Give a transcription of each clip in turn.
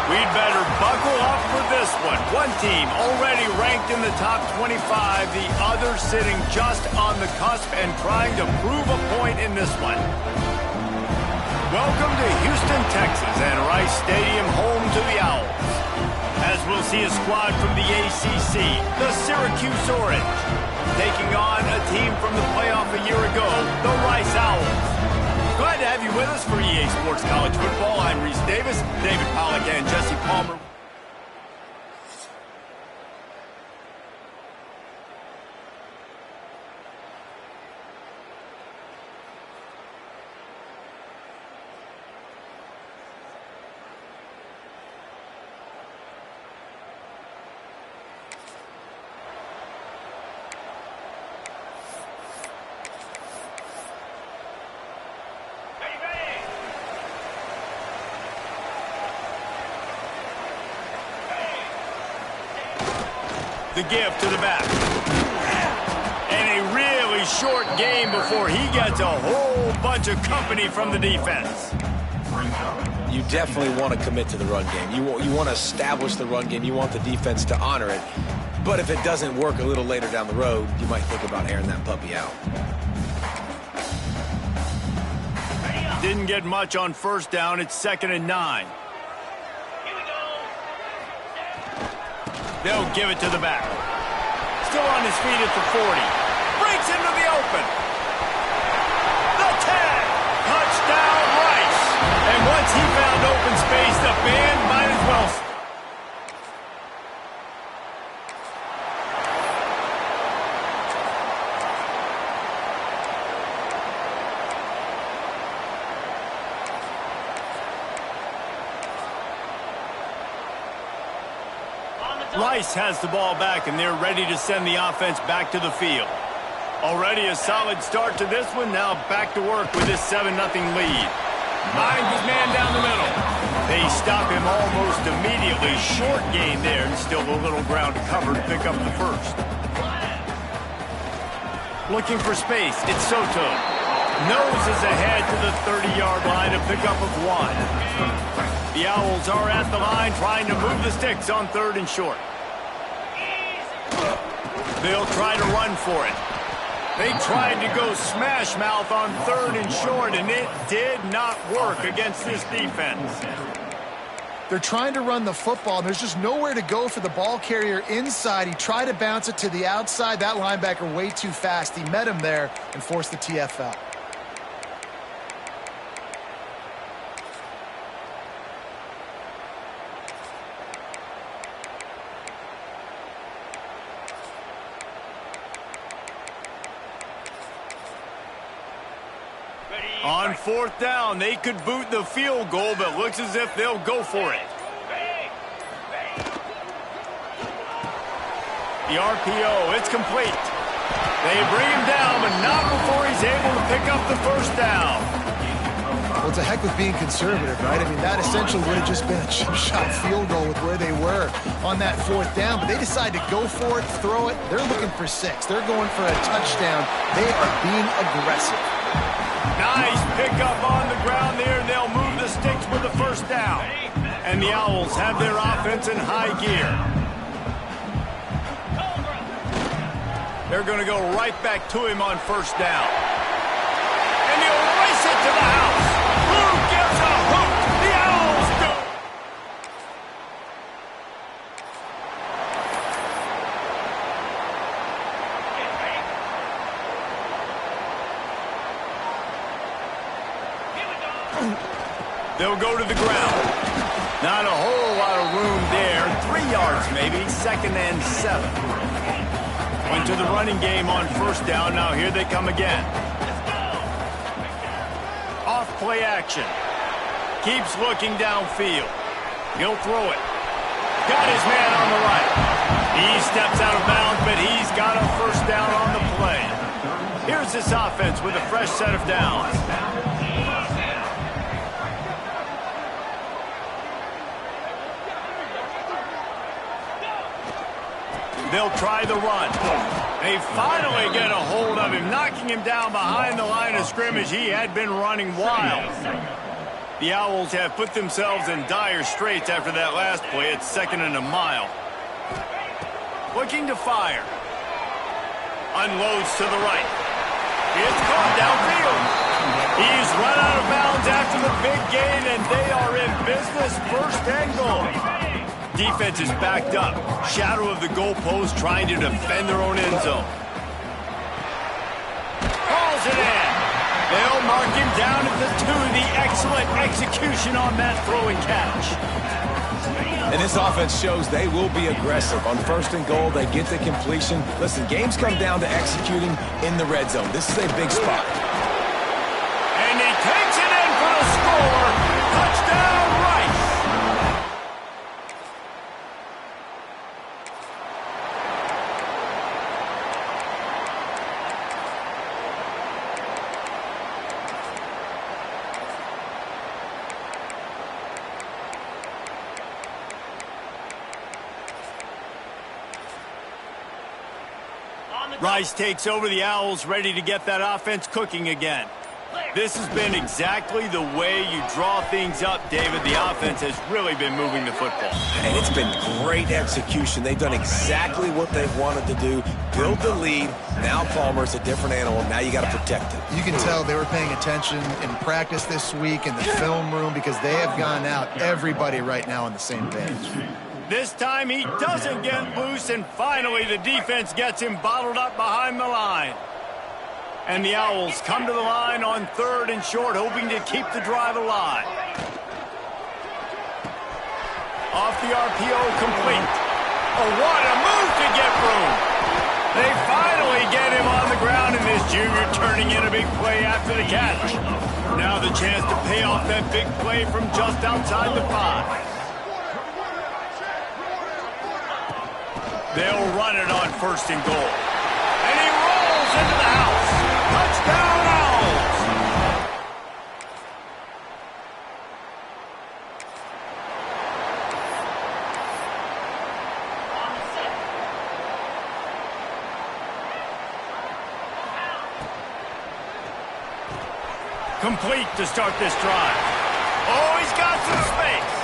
We'd better buckle up for this one. One team already ranked in the top 25, the other sitting just on the cusp and trying to prove a point in this one. Welcome to Houston, Texas, and Rice Stadium, home to the Owls. As we'll see a squad from the ACC, the Syracuse Orange, taking on a team from the playoff a year ago, the Rice Owls. Glad to have you with us for EA Sports College Football. I'm Reese Davis, David Pollack, and Jesse Palmer. The give to the back. And a really short game before he gets a whole bunch of company from the defense. You definitely want to commit to the run game. You want to establish the run game. You want the defense to honor it. But if it doesn't work a little later down the road, you might think about airing that puppy out. Didn't get much on first down. It's 2nd and 9. They'll give it to the back. Still on his feet at the 40. Breaks into the open. The 10. Touchdown, Rice. And once he found open space, the band might as well. Rice has the ball back, and they're ready to send the offense back to the field. Already a solid start to this one. Now back to work with this 7-0 lead. Finds his man down the middle. They stop him almost immediately. Short gain there, and still a little ground to cover to pick up the first. Looking for space. It's Soto. Noses ahead to the 30-yard line, a pickup of 1. The Owls are at the line trying to move the sticks on 3rd and short. They'll try to run for it. They tried to go smash mouth on 3rd and short, and it did not work against this defense. They're trying to run the football, and there's just nowhere to go for the ball carrier inside. He tried to bounce it to the outside. That linebacker way too fast. He met him there and forced the TFL. On 4th down, they could boot the field goal, but looks as if they'll go for it. The RPO, it's complete. They bring him down, but not before he's able to pick up the first down. Well, it's a heck with being conservative, right? I mean, that essentially would have just been a chip shot field goal with where they were on that 4th down, but they decide to go for it, throw it. They're looking for 6. They're going for a touchdown. They are being aggressive. Nice pickup on the ground there. They'll move the sticks with the first down. And the Owls have their offense in high gear. They're going to go right back to him on 1st down. And they'll race it to the house. Who gives a hoot? The Owls do. They'll go to the ground. Not a whole lot of room there. 3 yards maybe. 2nd and 7. Went to the running game on 1st down. Now here they come again. Off play action. Keeps looking downfield. He'll throw it. Got his man on the right. He steps out of bounds, but he's got a 1st down on the play. Here's this offense with a fresh set of downs. They'll try the run. They finally get a hold of him, knocking him down behind the line of scrimmage. He had been running wild. The Owls have put themselves in dire straits after that last play. It's 2nd and a mile. Looking to fire. Unloads to the right. It's caught downfield. He's run out of bounds after the big gain, and they are in business. 1st and goal. Defense is backed up. Shadow of the goalpost trying to defend their own end zone. Calls it in. They'll mark him down at the 2. The excellent execution on that throw and catch. And this offense shows they will be aggressive. On 1st and goal, they get the completion. Listen, games come down to executing in the red zone. This is a big spot. And he takes it in for the score. Touchdown, Rice. Rice takes over the Owls, ready to get that offense cooking again. This has been exactly the way you draw things up, David. The offense has really been moving the football. And it's been great execution. They've done exactly what they've wanted to do. Build the lead. Now Palmer's a different animal. Now you got to protect it. You can tell they were paying attention in practice this week in the film room because they have gone out, everybody right now on the same page. This time he doesn't get loose, and finally the defense gets him bottled up behind the line. And the Owls come to the line on 3rd and short, hoping to keep the drive alive. Off the RPO, complete. Oh, what a move to get room. They finally get him on the ground, and this junior turning in a big play after the catch. Now the chance to pay off that big play from just outside the 5. They'll run it on 1st and goal. And he rolls into the house. Touchdown, Owls! Complete to start this drive. Oh, he's got some space.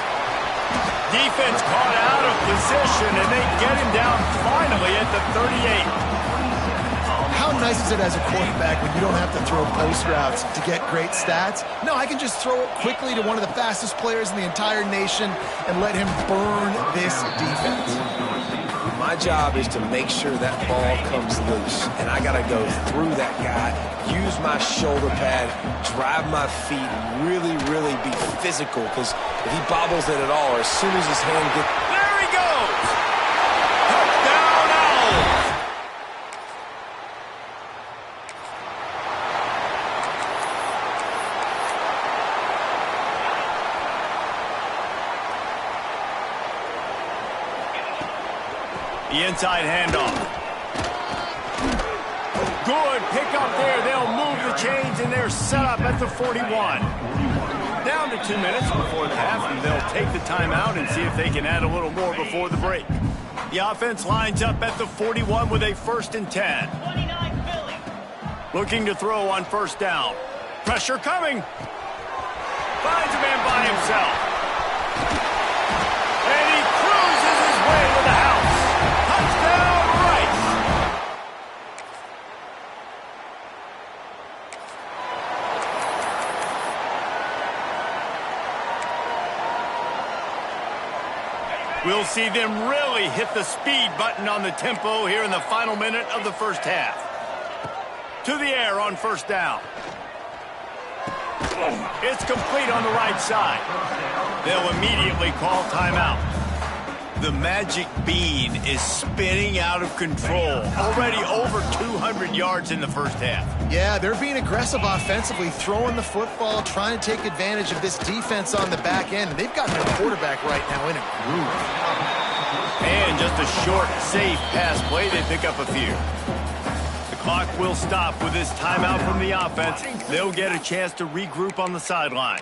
Defense caught out of position, and they get him down finally at the 38. How nice is it as a quarterback when you don't have to throw post routes to get great stats? No, I can just throw it quickly to one of the fastest players in the entire nation and let him burn this defense. My job is to make sure that ball comes loose, and I got to go through that guy, use my shoulder pad, drive my feet, really, really be physical, because if he bobbles it at all, or as soon as his hand gets... There he goes! Touchdown, Owls! The inside handoff. Good pick up there. They'll move the chains, and they're set up at the 41. Down to 2 minutes before the half, and they'll take the timeout and see if they can add a little more before the break. The offense lines up at the 41 with a 1st and 10. Looking to throw on 1st down. Pressure coming. Finds a man by himself. And he cruises his way to the house. Touchdown, Rice! We'll see them really hit the speed button on the tempo here in the final minute of the 1st half. To the air on 1st down. It's complete on the right side. They'll immediately call timeout. The magic bean is spinning out of control. Already over 200 yards in the 1st half. Yeah, they're being aggressive offensively, throwing the football, trying to take advantage of this defense on the back end. And they've got their quarterback right now in a groove. And just a short, safe pass play. They pick up a few. The clock will stop with this timeout from the offense. They'll get a chance to regroup on the sideline.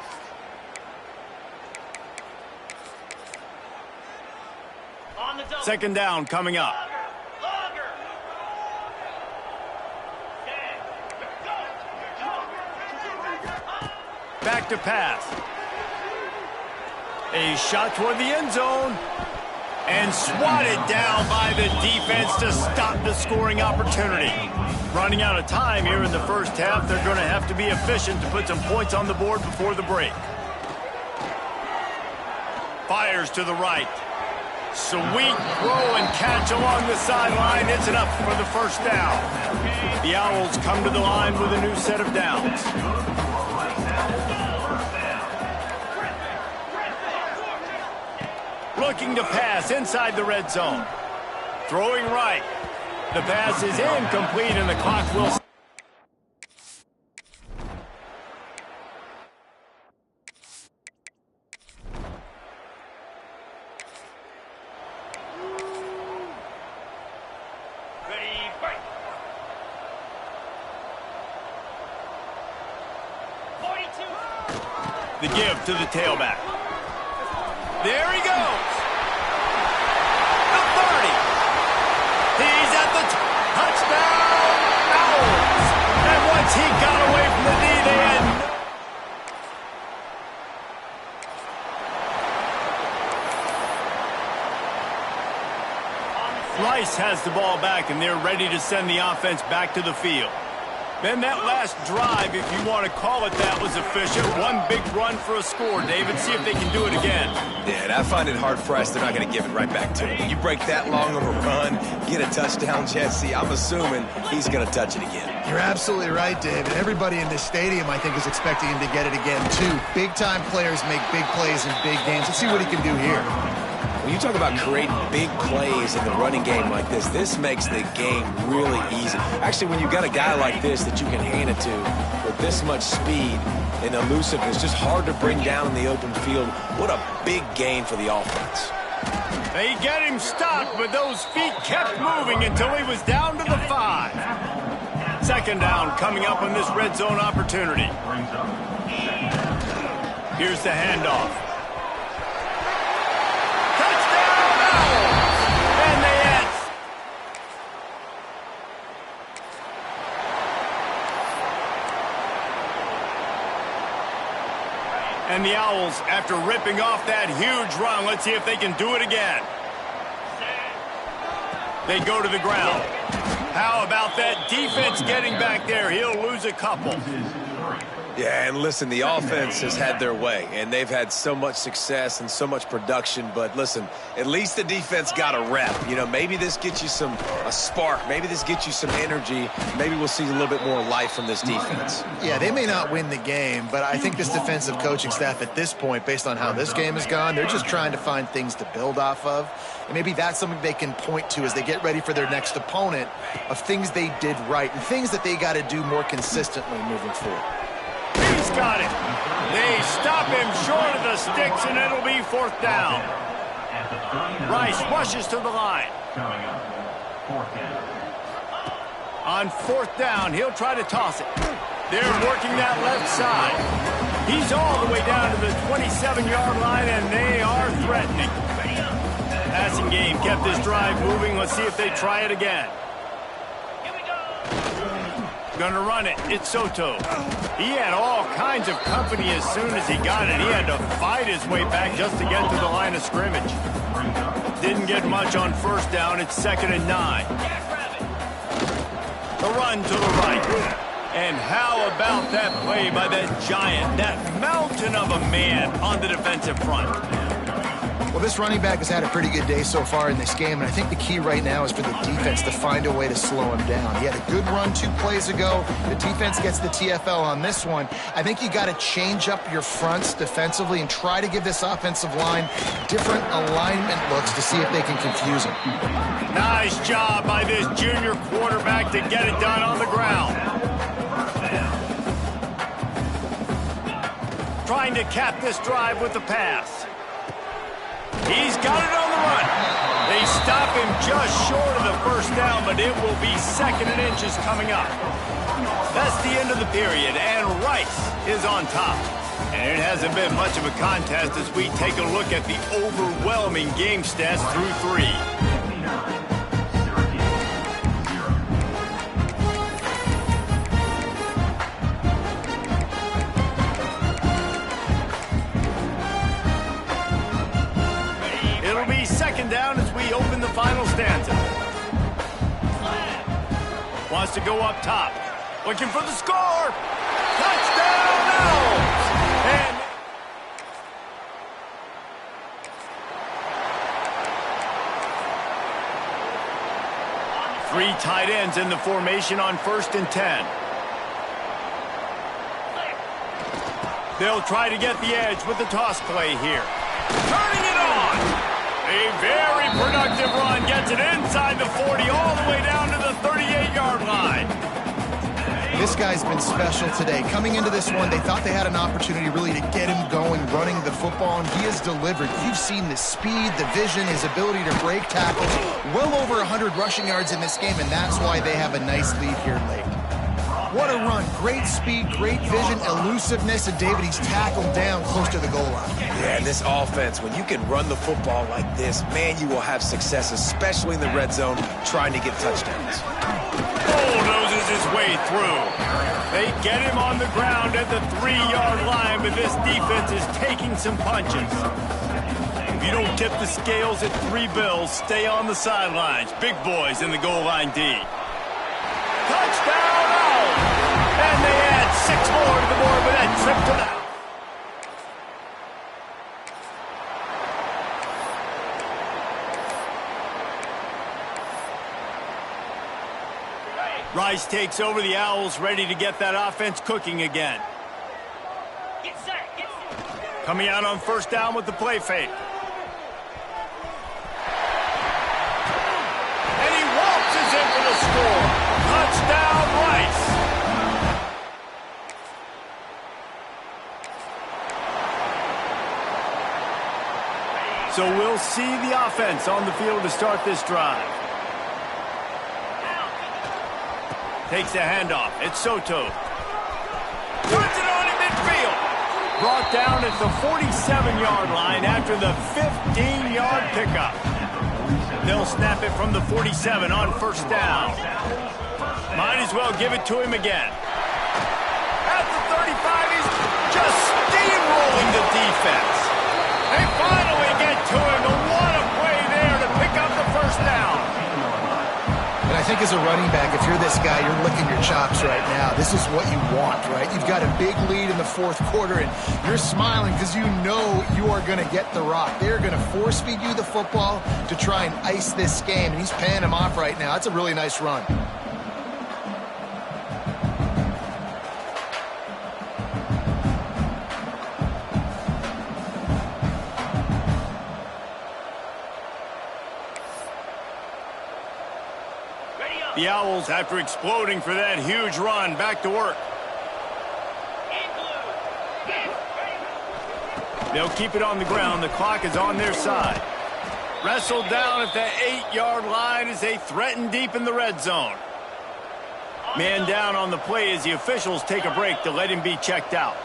Second down coming up. Back to pass. A shot toward the end zone. And swatted down by the defense to stop the scoring opportunity. Running out of time here in the first half. They're going to have to be efficient to put some points on the board before the break. Fires to the right. Sweet throw and catch along the sideline. It's enough for the first down. The Owls come to the line with a new set of downs. Looking to pass inside the red zone. Throwing right. The pass is incomplete and the clock will... The give to the tailback. There he goes. The 30. He's at the touchdown. Owls. And once he got away from the knee, they had Rice has the ball back, and they're ready to send the offense back to the field. Then that last drive, if you want to call it that, was efficient. One big run for a score, David. See if they can do it again. Yeah, and I find it hard-pressed they're not going to give it right back to him. You break that long of a run, get a touchdown, Jesse, I'm assuming he's going to touch it again. You're absolutely right, David. Everybody in this stadium, I think, is expecting him to get it again, too. Big-time players make big plays in big games. Let's see what he can do here. When you talk about creating big plays in the running game like this makes the game really easy. Actually, when you've got a guy like this that you can hand it to with this much speed and elusiveness, just hard to bring down in the open field, what a big gain for the offense. They get him stopped, but those feet kept moving until he was down to the 5. Second down coming up on this red zone opportunity. Here's the handoff. And the Owls, after ripping off that huge run, let's see if they can do it again. They go to the ground. How about that defense getting back there? He'll lose a couple. Yeah, and listen, the offense has had their way, and they've had so much success and so much production. But listen, at least the defense got a rep. You know, maybe this gets you a spark. Maybe this gets you some energy. Maybe we'll see a little bit more life from this defense. Yeah, they may not win the game, but I think this defensive coaching staff at this point, based on how this game has gone, they're just trying to find things to build off of. And maybe that's something they can point to as they get ready for their next opponent of things they did right and things that they got to do more consistently moving forward. He's got it. They stop him short of the sticks, and it'll be fourth down. Rice rushes to the line. On fourth down, he'll try to toss it. They're working that left side. He's all the way down to the 27-yard line, and they are threatening. Passing game kept this drive moving. Let's see if they try it again. Gonna run it. It's Soto. He had all kinds of company as soon as he got it. He had to fight his way back just to get to the line of scrimmage. Didn't get much on first down. It's 2nd and 9. The run to the right. And how about that play by that giant, that mountain of a man on the defensive front? Well, this running back has had a pretty good day so far in this game, and I think the key right now is for the defense to find a way to slow him down. He had a good run 2 plays ago. The defense gets the TFL on this one. I think you got to change up your fronts defensively and try to give this offensive line different alignment looks to see if they can confuse him. Nice job by this junior quarterback to get it done on the ground. Trying to cap this drive with the pass. He's got it on the run. They stop him just short of the first down, but it will be 2nd and inches coming up. That's the end of the period, and Rice is on top. And it hasn't been much of a contest as we take a look at the overwhelming game stats through 3. down as we open the final stanza. Wants to go up top. Looking for the score. Touchdown, Owls! And three tight ends in the formation on 1st and 10. They'll try to get the edge with the toss play here. Turning it on. A very productive run gets it inside the 40 all the way down to the 38-yard line. This guy's been special today. Coming into this one, they thought they had an opportunity really to get him going, running the football, and he has delivered. You've seen the speed, the vision, his ability to break tackles. Well over 100 rushing yards in this game, and that's why they have a nice lead here late. What a run. Great speed, great vision, elusiveness, and David, he's tackled down close to the goal line. Yeah, and this offense, when you can run the football like this, man, you will have success, especially in the red zone, trying to get touchdowns. Bulldozes his way through. They get him on the ground at the 3-yard line, but this defense is taking some punches. If you don't tip the scales at 3 bills, stay on the sidelines. Big boys in the goal line D. Touchdown! And they add 6 more to the board with that trip to the... Rice takes over. The Owls ready to get that offense cooking again. Get set. Coming out on 1st down with the play fake. And he waltzes in for the score. Touchdown, Rice. So we'll see the offense on the field to start this drive. Takes the handoff. It's Soto. Puts it on in midfield. Brought down at the 47-yard line after the 15-yard pickup. They'll snap it from the 47 on 1st down. Might as well give it to him again. At the 35, he's just steamrolling the defense. They finally get to him. What a play there to pick up the 1st down. And I think as a running back, if you're this guy, you're licking your chops right now. This is what you want, right? You've got a big lead in the 4th quarter, and you're smiling because you know you are going to get the rock. They're going to force-feed you the football to try and ice this game, and he's paying him off right now. That's a really nice run. The Owls, after exploding for that huge run, back to work. They'll keep it on the ground. The clock is on their side. Wrestled down at the 8-yard line as they threaten deep in the red zone. Man down on the play as the officials take a break to let him be checked out.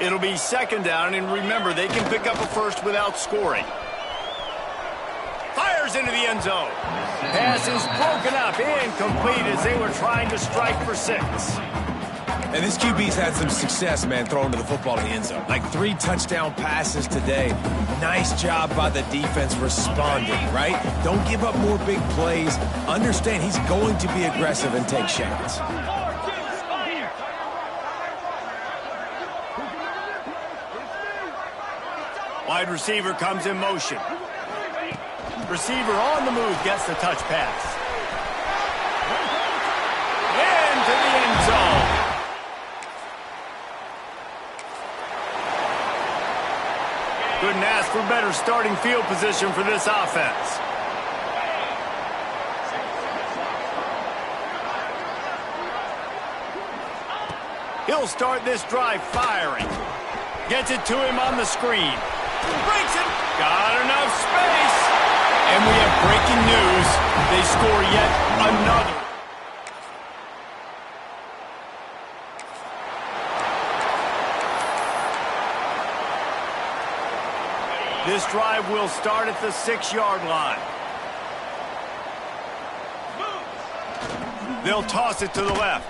It'll be 2nd down, and remember, they can pick up a first without scoring. Fires into the end zone. Pass is broken up, incomplete as they were trying to strike for 6. And this QB's had some success, man, throwing to the football in the end zone. Like 3 touchdown passes today. Nice job by the defense responding, right? Don't give up more big plays. Understand he's going to be aggressive and take shots. Wide receiver comes in motion. Receiver on the move gets the touch pass. Into the end zone. Couldn't ask for better starting field position for this offense. He'll start this drive firing. Gets it to him on the screen. Breaks it. Got enough space. And we have breaking news. They score yet another. This drive will start at the 6-yard line. They'll toss it to the left.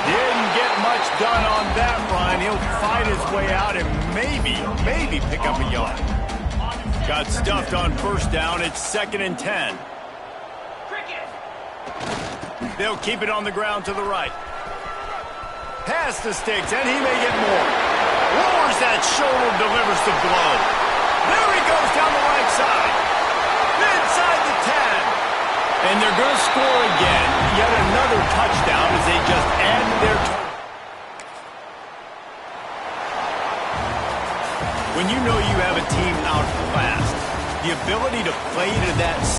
Didn't get much done on that run. He'll fight his way out and maybe pick up a yard. Got stuffed on first down. It's 2nd and 10. They'll keep it on the ground to the right. Pass the sticks, and he may get more. Lowers that shoulder, delivers the blow. There he goes down the right side. Inside the 10. And they're going to score again. Yet another touchdown as they just add to their total. When you know you have a team outclassed, the ability to play to that